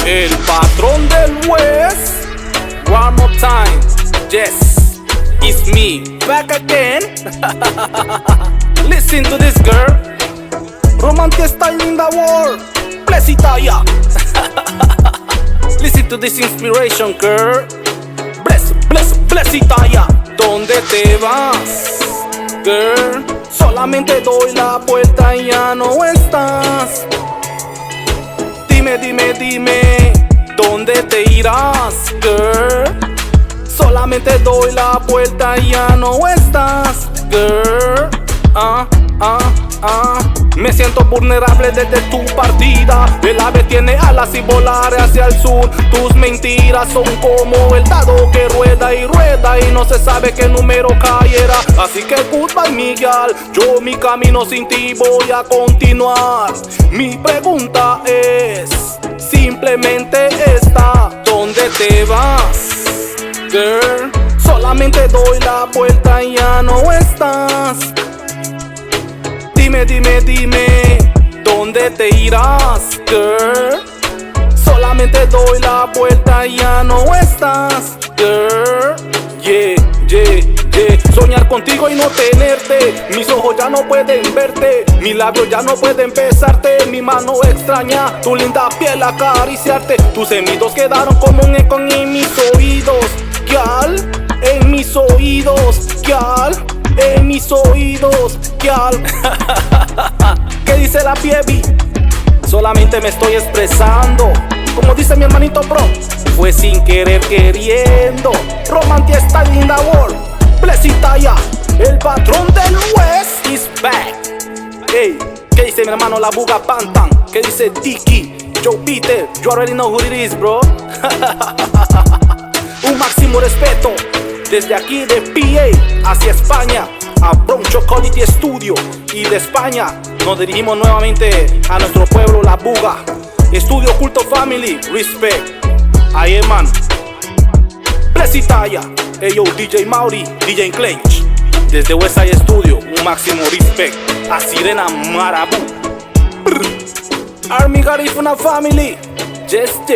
El patrón del West. One more time. Yes, it's me back again. Listen to this girl. Romantic style in the world. Bless Italia. Listen to this inspiration, girl. Bless Italia. ¿Dónde te vas, girl? Solamente doy la vuelta y ya no estás. Dime, ¿dónde te irás, girl? Solamente doy la vuelta y ya no estás, girl. Me siento vulnerable desde tu partida. El ave tiene alas y volaré hacia el sur. Tus mentiras son como el dado que rueda y rueda y no se sabe qué número cayera. Así que goodbye, Miguel. Yo mi camino sin ti voy a continuar. Mi pregunta es simplemente esta: ¿dónde te vas, girl? Solamente doy la vuelta y ya no estás. Dime, ¿dónde te irás, girl? Solamente doy la vuelta y ya no estás, girl. Yeah. Soñar contigo y no tenerte. Mis ojos ya no pueden verte. Mis labios ya no pueden besarte. Mi mano extraña tu linda piel acariciarte. Tus gemidos quedaron como un eco en mis oídos, girl. En mis oídos, girl. En mis oídos, girl. ¿Qué dice la baby? Solamente me estoy expresando. Como dice mi hermanito bro, fue sin querer queriendo. Romantic style in the world. Bless Italia, el patrón del West is back. Hey, ¿qué dice mi hermano la buga Pantan? ¿Qué dice Tiki? Joe Peter, you already know who it is, bro. Un máximo respeto desde aquí de PA hacia España, a Broncho Quality Studio. Y de España nos dirigimos nuevamente a nuestro pueblo, La Buga. Estudio Culto Family, respect. I am man. Bless Italia. Yo, DJ Mauri, DJ Clench. Desde Westside Studio, un máximo respect a Sirena Marabú. Army Garifuna Family. Just.